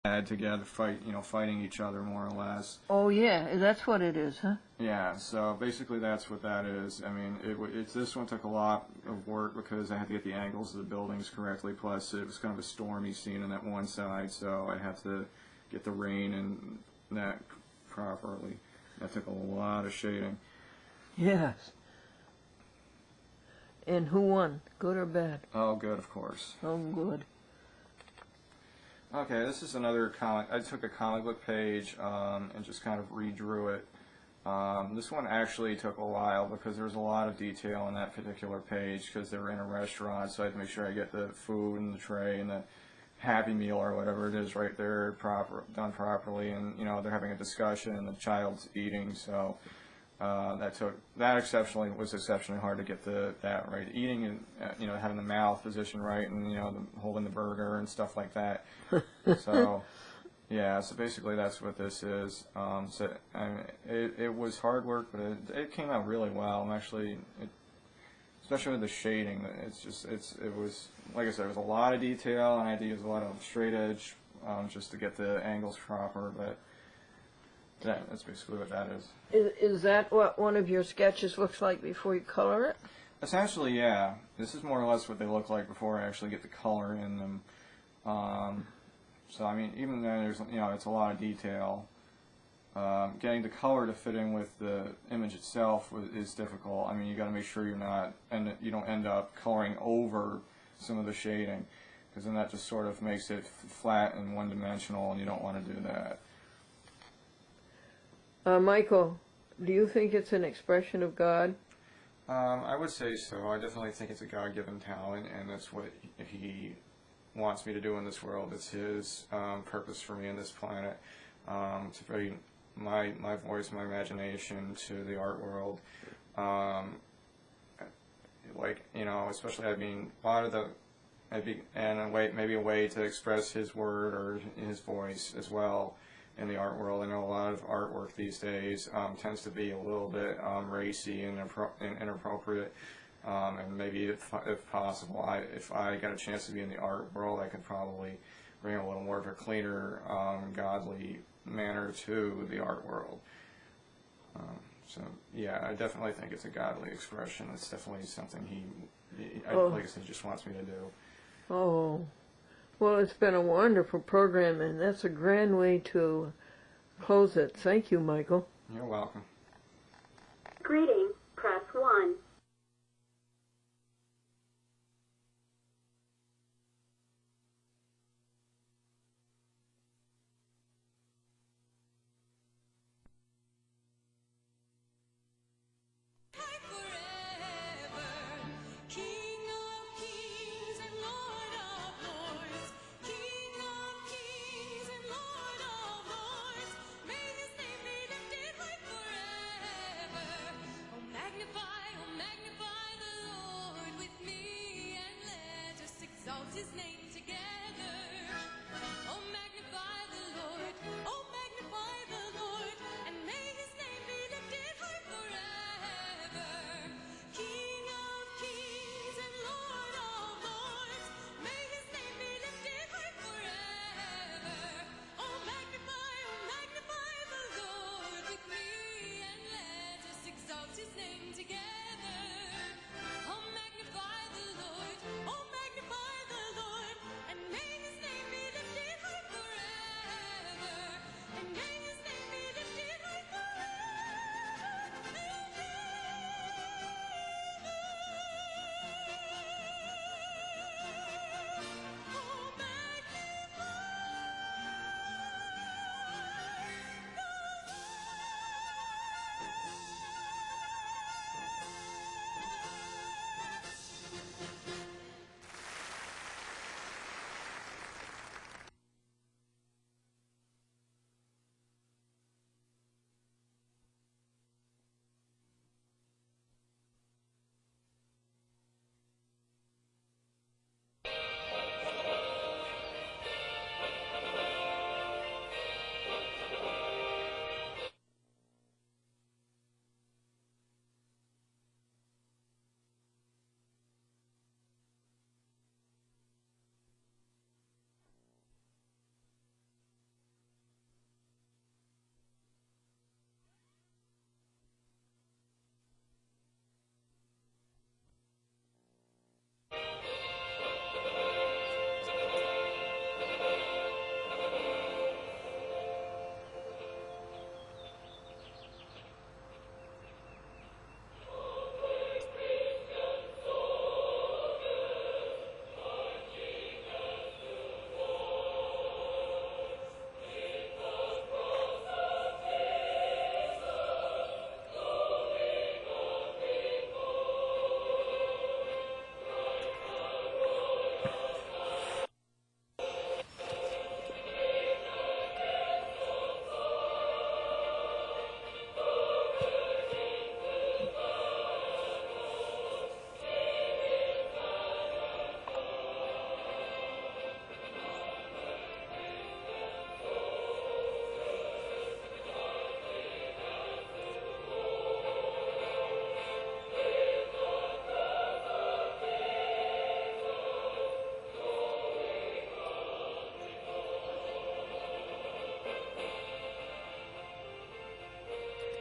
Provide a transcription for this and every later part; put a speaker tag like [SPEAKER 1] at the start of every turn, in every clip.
[SPEAKER 1] had together, fighting each other more or less.
[SPEAKER 2] Oh yeah, that's what it is, huh?
[SPEAKER 1] Yeah, so basically that's what that is. I mean, this one took a lot of work because I had to get the angles of the buildings correctly, plus it was kind of a stormy scene on that one side, so I had to get the rain and that properly. That took a lot of shading.
[SPEAKER 2] Yes. And who won, good or bad?
[SPEAKER 1] Oh, good, of course.
[SPEAKER 2] Oh, good.
[SPEAKER 1] Okay, this is another comic. I took a comic book page and just kind of redrew it. This one actually took a while because there was a lot of detail on that particular page because they were in a restaurant, so I had to make sure I get the food and the tray and the Happy Meal or whatever it is right there done properly, and they're having a discussion and the child's eating, so that was exceptionally hard to get that right. Eating and having the mouth position right, and holding the burger and stuff like that. So yeah, so basically that's what this is. It was hard work, but it came out really well. I'm actually, especially with the shading, it was, like I said, it was a lot of detail, and I had to use a lot of straight edge just to get the angles proper, but that's basically what that is.
[SPEAKER 2] Is that what one of your sketches looks like before you color it?
[SPEAKER 1] Essentially, yeah. This is more or less what they look like before I actually get the color in them. So I mean, even though there's it's a lot of detail, getting the color to fit in with the image itself is difficult. I mean, you got to make sure you don't end up coloring over some of the shading, because then that just sort of makes it flat and one-dimensional, and you don't want to do that.
[SPEAKER 2] Michael, do you think it's an expression of God?
[SPEAKER 1] I would say so. I definitely think it's a God-given talent, and that's what He wants me to do in this world. It's His purpose for me in this planet, to bring my voice, my imagination to the art world. Especially, I mean, a lot of the, maybe a way to express His word or His voice as well in the art world. I know a lot of artwork these days tends to be a little bit racy and inappropriate, and maybe if possible, if I got a chance to be in the art world, I could probably bring a little more of a cleaner, godly manner to the art world. So yeah, I definitely think it's a godly expression. It's definitely something like I said, just wants me to do.
[SPEAKER 2] Oh, well, it's been a wonderful program, and that's a grand way to close it. Thank you, Michael.
[SPEAKER 1] You're welcome.
[SPEAKER 3] Greeting, press 1.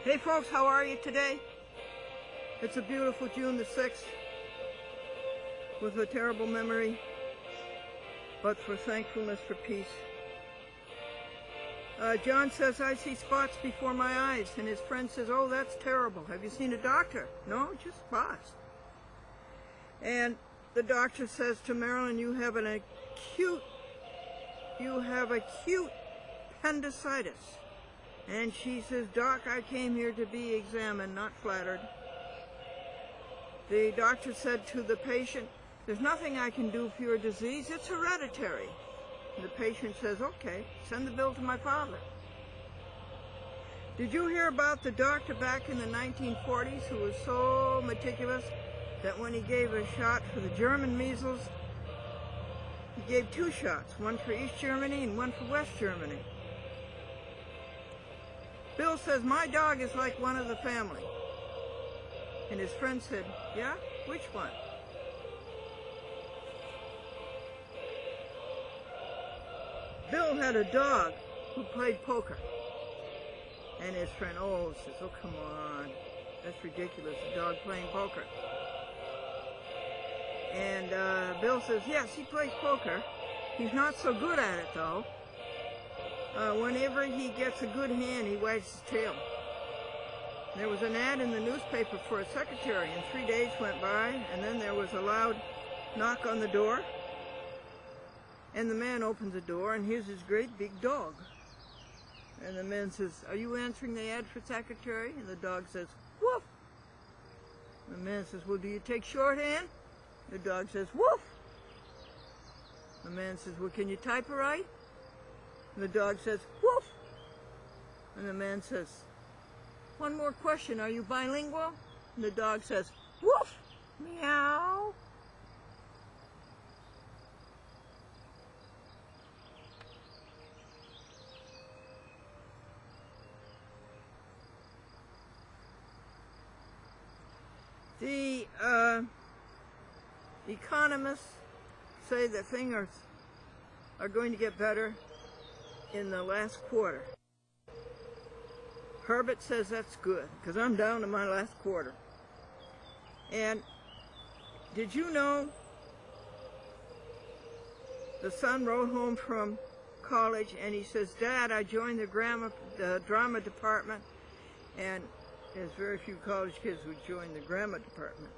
[SPEAKER 2] Hey folks, how are you today? It's a beautiful June the 6th with a terrible memory, but for thankfulness for peace. John says, I see spots before my eyes, and his friend says, oh, that's terrible. Have you seen a doctor? No, just spots. And the doctor says to Marilyn, you have acute appendicitis. And she says, Doc, I came here to be examined, not flattered. The doctor said to the patient, there's nothing I can do for your disease, it's hereditary. And the patient says, okay, send the bill to my father. Did you hear about the doctor back in the 1940s who was so meticulous that when he gave a shot for the German measles, he gave 2 shots, one for East Germany and one for West Germany? Bill says, my dog is like one of the family. And his friend said, yeah, which one? Bill had a dog who played poker. And his friend, says, oh, come on. That's ridiculous, a dog playing poker. And Bill says, yes, he plays poker. He's not so good at it, though. Whenever he gets a good hand, he wags his tail. There was an ad in the newspaper for a secretary, and 3 days went by, and then there was a loud knock on the door. And the man opens the door, and here's his great big dog. And the man says, are you answering the ad for secretary? And the dog says, woof. The man says, well, do you take shorthand? The dog says, woof. The man says, well, can you type it right? And the dog says, woof. And the man says, one more question, are you bilingual? And the dog says, woof, meow. The economists say that things are going to get better in the last quarter. Herbert says that's good, because I'm down to my last quarter. And did you know the son wrote home from college and he says, Dad, I joined the drama department, and there's very few college kids who join the drama department.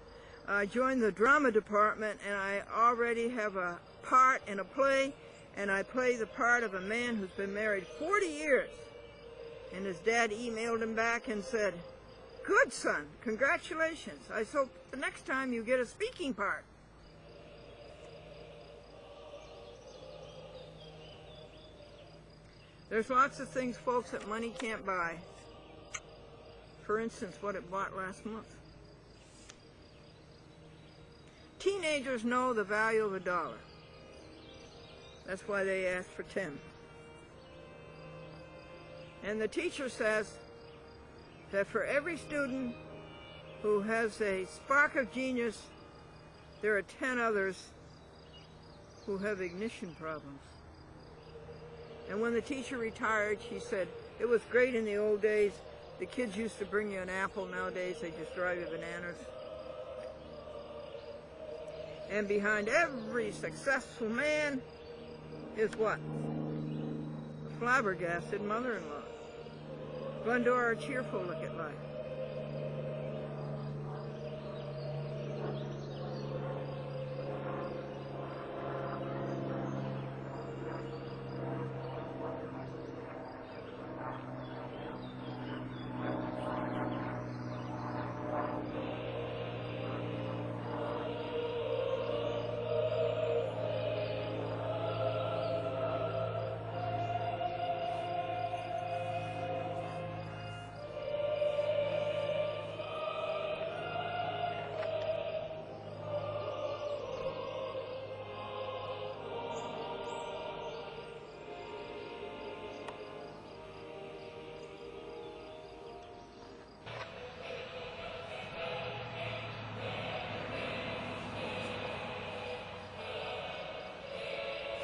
[SPEAKER 2] I joined the drama department and I already have a part in a play, and I play the part of a man who's been married 40 years. And his dad emailed him back and said, good son, congratulations. I hope the next time you get a speaking part. There's lots of things, folks, that money can't buy. For instance, what it bought last month. Teenagers know the value of $1. That's why they ask for 10. And the teacher says that for every student who has a spark of genius, there are 10 others who have ignition problems. And when the teacher retired, she said, it was great in the old days. The kids used to bring you an apple. Nowadays, they just drive you bananas. And behind every successful man is what? A flabbergasted mother-in-law. Glendora, cheerful look at life.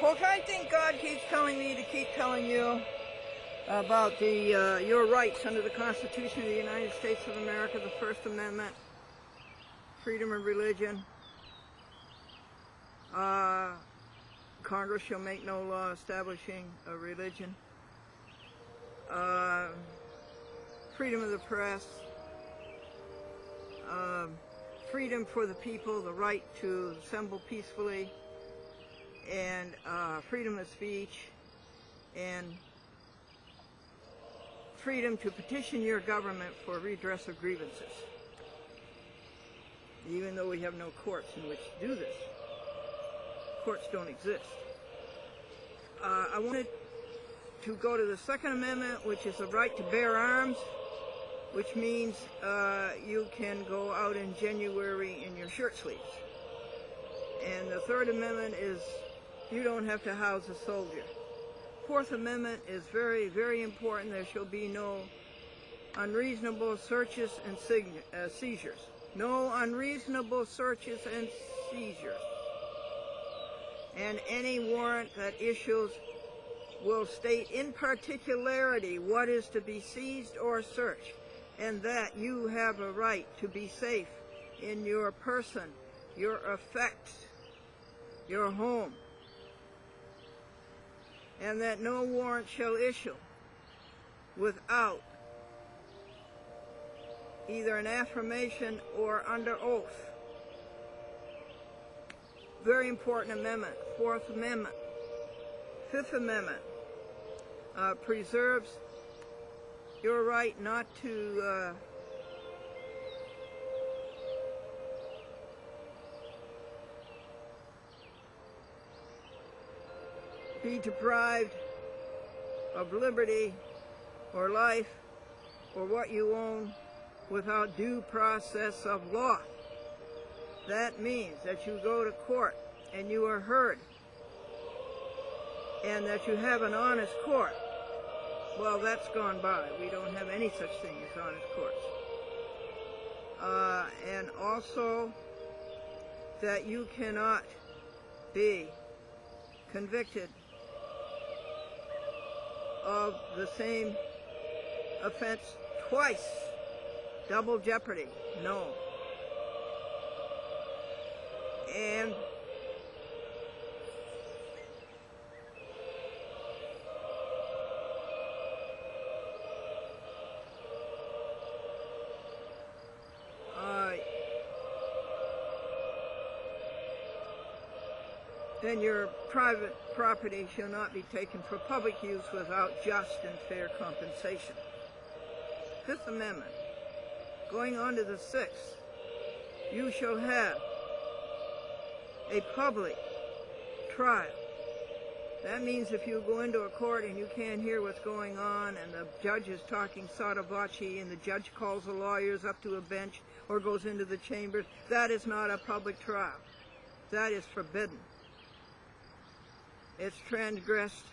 [SPEAKER 2] Folks, I think God keeps telling me to keep telling you about the your rights under the Constitution of the United States of America, the First Amendment, freedom of religion. Congress shall make no law establishing a religion. Freedom of the press. Freedom for the people, the right to assemble peacefully, and freedom of speech, and freedom to petition your government for redress of grievances. Even though we have no courts in which to do this. Courts don't exist. I wanted to go to the Second Amendment, which is the right to bear arms, which means you can go out in January in your shirt sleeves. And the Third Amendment is you don't have to house a soldier. Fourth Amendment is very, very important. There shall be no unreasonable searches and seizures. No unreasonable searches and seizures. And any warrant that issues will state in particularity what is to be seized or searched, and that you have a right to be safe in your person, your effects, your home, and that no warrant shall issue without either an affirmation or under oath. Very important amendment. Fourth Amendment. Fifth Amendment preserves your right not to be deprived of liberty or life or what you own without due process of law. That means that you go to court and you are heard, and that you have an honest court. Well, that's gone by. We don't have any such thing as honest courts. And also that you cannot be convicted of the same offense twice. Double jeopardy. No. And then your private property shall not be taken for public use without just and fair compensation. Fifth Amendment. Going on to the Sixth. You shall have a public trial. That means if you go into a court and you can't hear what's going on and the judge is talking sotto voce and the judge calls the lawyers up to a bench or goes into the chambers, that is not a public trial. That is forbidden. It's transgressed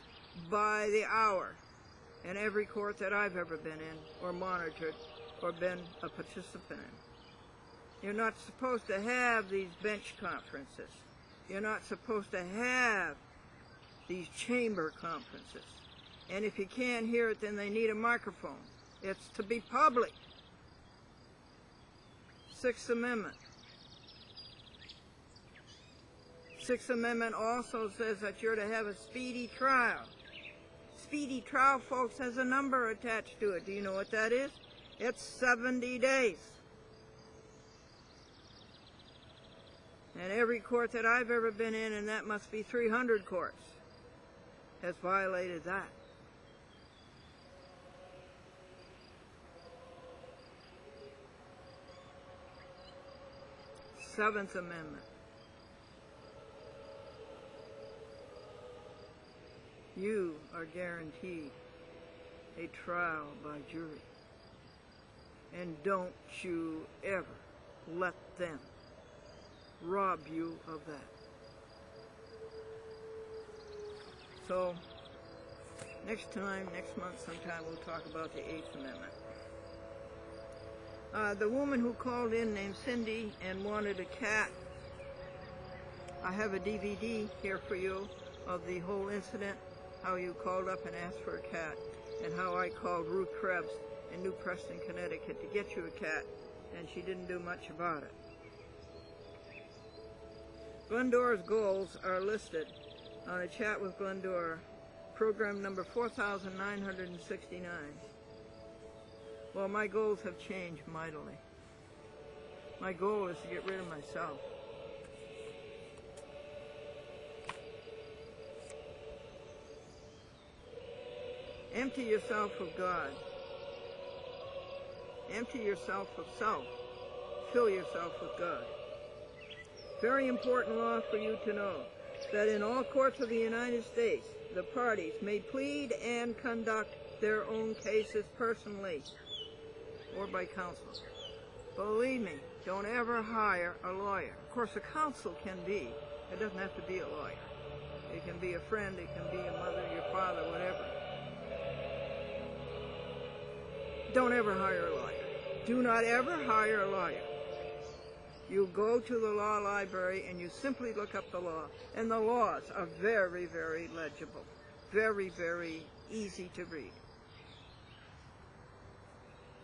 [SPEAKER 2] by the hour in every court that I've ever been in or monitored or been a participant in. You're not supposed to have these bench conferences. You're not supposed to have these chamber conferences. And if you can't hear it, then they need a microphone. It's to be public. Sixth Amendment. Sixth Amendment also says that you're to have a speedy trial. Speedy trial, folks, has a number attached to it. Do you know what that is? It's 70 days. And every court that I've ever been in, and that must be 300 courts, has violated that. Seventh Amendment. You are guaranteed a trial by jury. And don't you ever let them rob you of that. So, next month sometime, we'll talk about the Eighth Amendment. The woman who called in named Cindy and wanted a cat, I have a DVD here for you of the whole incident. how you called up and asked for a cat, and how I called Ruth Krebs in New Preston, Connecticut to get you a cat, and she didn't do much about it. Glendora's goals are listed on A Chat with Glendora, program number 4969. Well, my goals have changed mightily. My goal is to get rid of myself. Empty yourself of God. Empty yourself of self. Fill yourself with God. Very important law for you to know, that in all courts of the United States, the parties may plead and conduct their own cases personally or by counsel. Believe me, don't ever hire a lawyer. Of course, a counsel can be. It doesn't have to be a lawyer. It can be a friend, it can be a mother, your father, whatever. Don't ever hire a lawyer. Do not ever hire a lawyer. You go to the law library and you simply look up the law. And the laws are very, very legible. Very, very easy to read.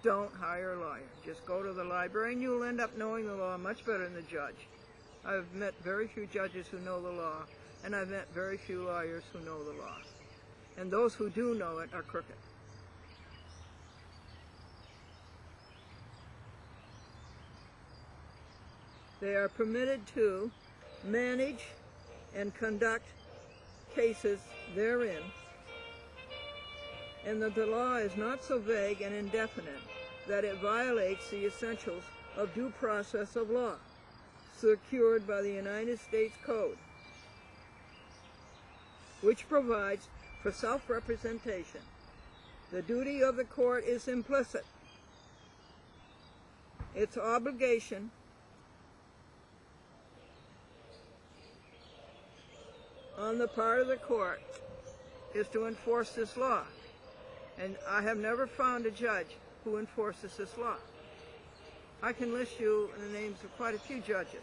[SPEAKER 2] Don't hire a lawyer. Just go to the library and you'll end up knowing the law much better than the judge. I've met very few judges who know the law, and I've met very few lawyers who know the law. And those who do know it are crooked. They are permitted to manage and conduct cases therein, and that the law is not so vague and indefinite that it violates the essentials of due process of law, secured by the United States Code, which provides for self-representation. The duty of the court is implicit. Its obligation on the part of the court is to enforce this law. And I have never found a judge who enforces this law. I can list you the names of quite a few judges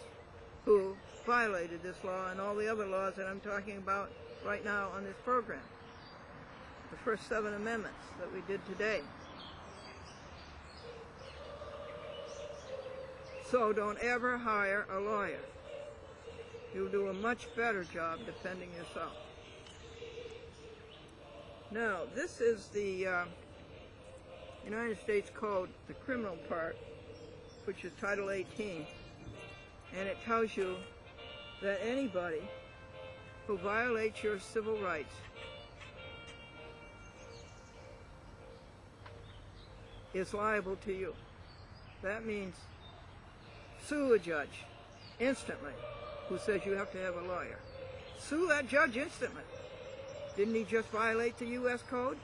[SPEAKER 2] who violated this law and all the other laws that I'm talking about right now on this program. The first 7 amendments that we did today. So don't ever hire a lawyer. You'll do a much better job defending yourself. Now, this is the United States Code, the criminal part, which is Title 18, and it tells you that anybody who violates your civil rights is liable to you. That means sue a judge instantly who says you have to have a lawyer. Sue that judge instantly. Didn't he just violate the U.S. Code?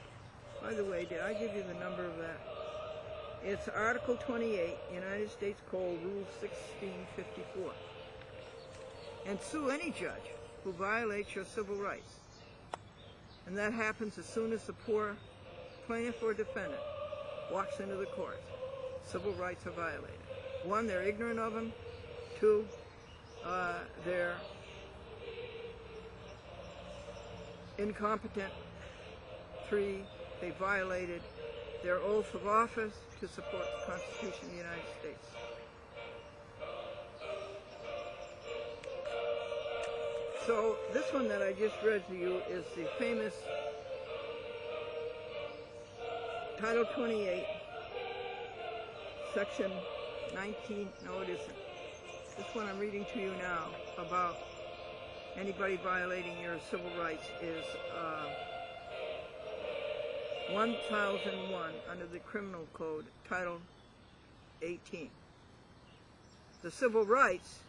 [SPEAKER 2] By the way, did I give you the number of that? It's Article 28, United States Code, Rule 1654. And sue any judge who violates your civil rights. And that happens as soon as the poor plaintiff or defendant walks into the court. Civil rights are violated. 1, they're ignorant of them. 2, they're incompetent. 3, they violated their oath of office to support the Constitution of the United States. So this one that I just read to you is the famous Title 28, Section 19, no it isn't. This one I'm reading to you now about anybody violating your civil rights is 1001 under the Criminal Code, Title 18. The civil rights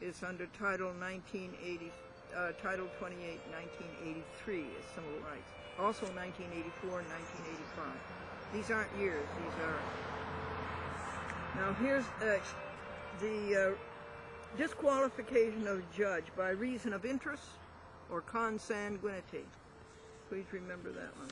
[SPEAKER 2] is under Title 28, 1983 is civil rights. Also 1984 and 1985. These aren't years, these are... Now here's the disqualification of a judge by reason of interest or consanguinity. Please remember that one.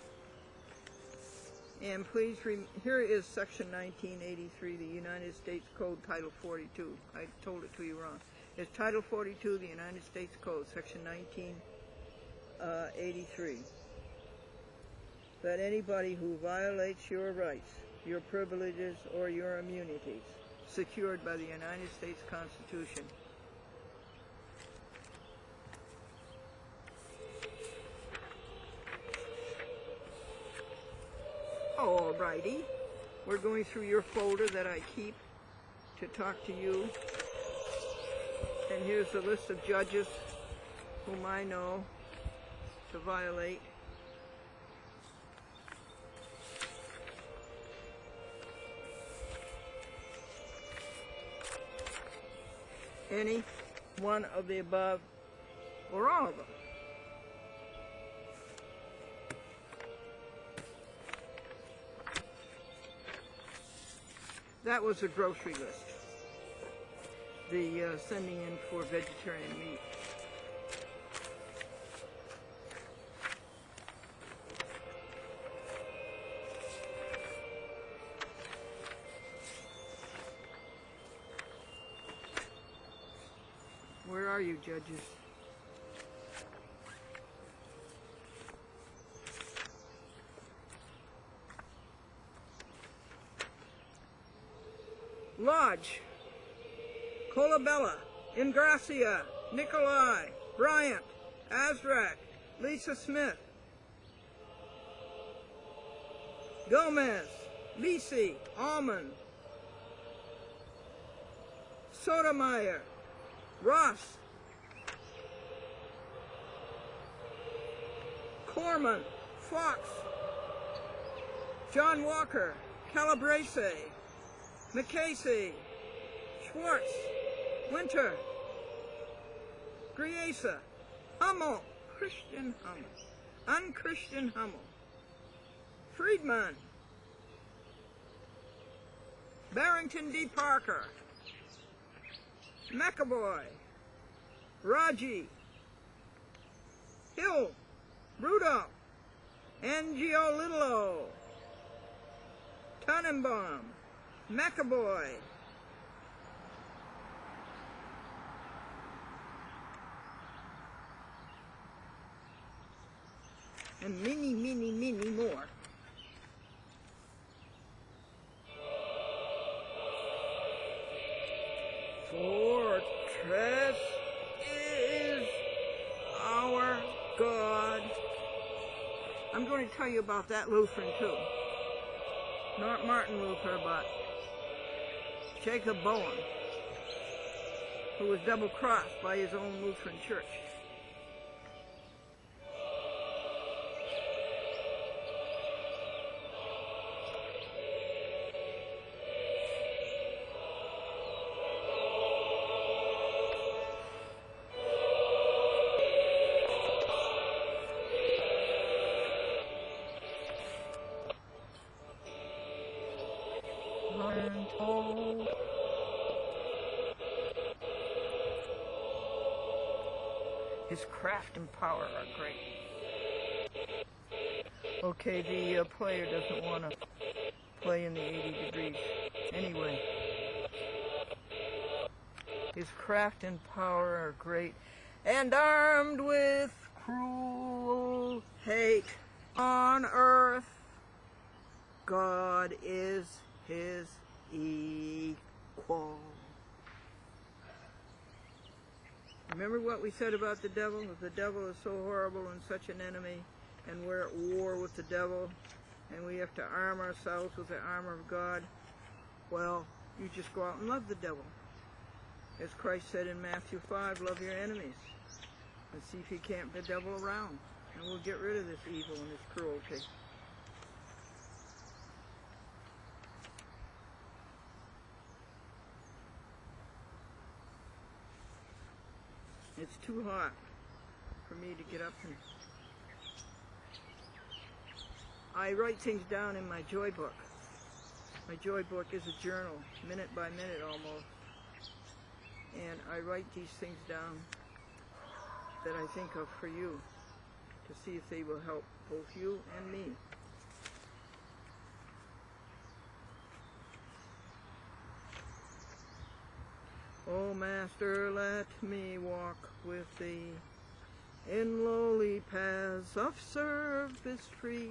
[SPEAKER 2] And please, here is Section 1983, the United States Code, Title 42. I told it to you wrong. It's Title 42, the United States Code, Section 1983. that anybody who violates your rights, your privileges, or your immunities secured by the United States Constitution. Alrighty, we're going through your folder that I keep to talk to you. And here's a list of judges whom I know to violate. Any one of the above, or all of them. That was a grocery list. The sending in for vegetarian meat. Where are you, judges? Lodge, Colabella, Ingracia, Nikolai, Bryant, Azrak, Lisa Smith, Gomez, Lisi, Almond, Sotomayor, Ross, Corman, Fox, John Walker, Calabrese, McCasey, Schwartz, Winter, Griesa, Hummel, Christian Hummel, Unchristian Hummel, Friedman, Barrington D. Parker, McAvoy, Raji, Hill, Rudolph, Angio Little, Tannenbaum, McAvoy, and many, many, many more. Fortress is our God. I'm going to tell you about that Lutheran too. Not Martin Luther, but Jacob Bowen, who was double-crossed by his own Lutheran church. His craft and power are great. Okay, the player doesn't want to play in the 80 degrees. Anyway, his craft and power are great, and armed with cruel hate on earth, God is his equal. Remember what we said about the devil? If the devil is so horrible and such an enemy, and we're at war with the devil, and we have to arm ourselves with the armor of God, well, you just go out and love the devil. As Christ said in Matthew 5, love your enemies, and see if you can't the devil around, and we'll get rid of this evil and this cruelty. It's too hot for me to get up and... I write things down in my joy book. My joy book is a journal, minute by minute almost. And I write these things down that I think of for you, to see if they will help both you and me. O Master, let me walk with thee in lowly paths of service free.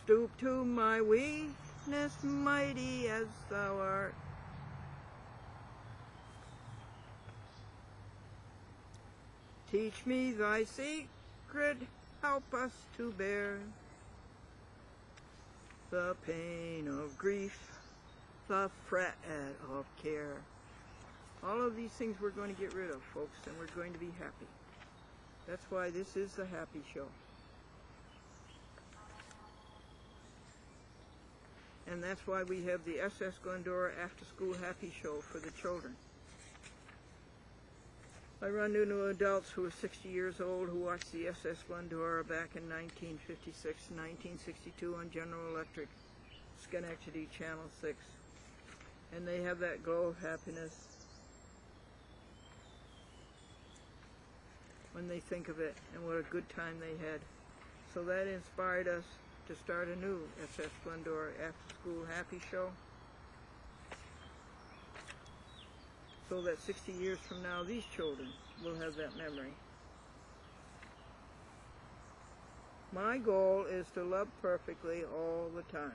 [SPEAKER 2] stoop to my weakness, mighty as thou art. Teach me thy secret, help us to bear the pain of grief, the fret of care. All of these things we're going to get rid of, folks, and we're going to be happy. That's why this is the happy show. And that's why we have the SS Glendora After School Happy Show for the children. I run into adults who are 60 years old who watched the SS Glendora back in 1956, 1962 on General Electric, Schenectady, Channel 6. And they have that glow of happiness when they think of it and what a good time they had. So that inspired us to start a new SS Glendora After School Happy Show, so that 60 years from now these children will have that memory. My goal is to love perfectly all the time.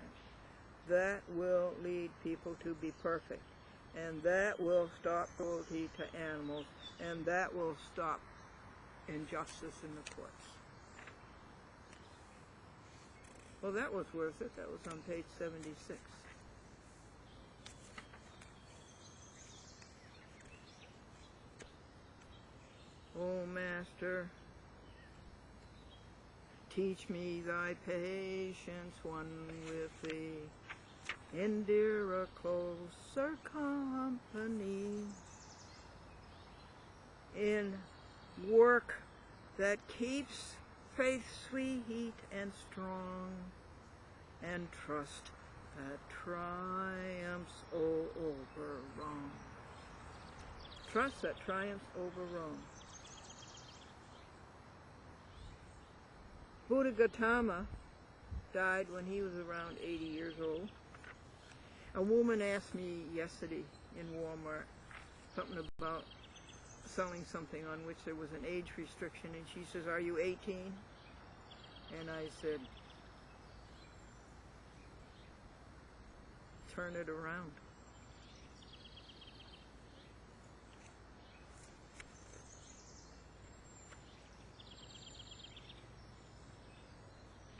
[SPEAKER 2] That will lead people to be perfect, and that will stop cruelty to animals, and that will stop injustice in the courts. Well, that was worth it. That was on page 76. O Master, teach me thy patience one with thee, endear a closer company, in work that keeps faith sweet and strong, and trust that triumphs over wrong. Trust that triumphs over wrong. Buddha Gautama died when he was around 80 years old. A woman asked me yesterday in Walmart something about selling something on which there was an age restriction, and she says, "Are you 18?" And I said, "Turn it around."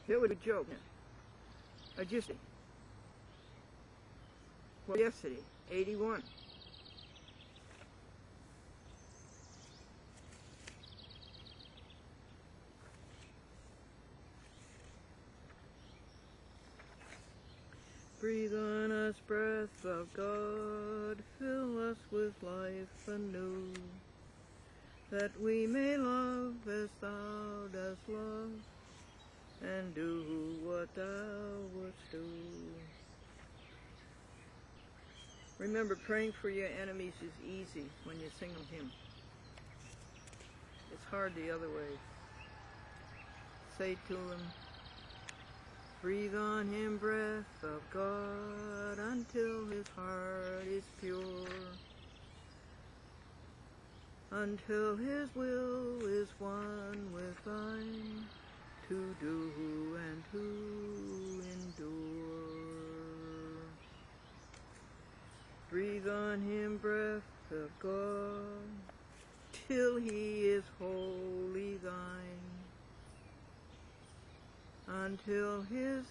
[SPEAKER 2] It was a joke. I just, well, yesterday, 81. Breathe on us, breath of God, fill us with life anew, that we may love as thou dost love, and do what thou wouldst do. Remember, praying for your enemies is easy when you sing a hymn. It's hard the other way. Say to him, breathe on him, breath of God, until his heart is pure, until his will is one with thine, to do and to endure. Breathe on him, breath of God, till he is wholly thine, until his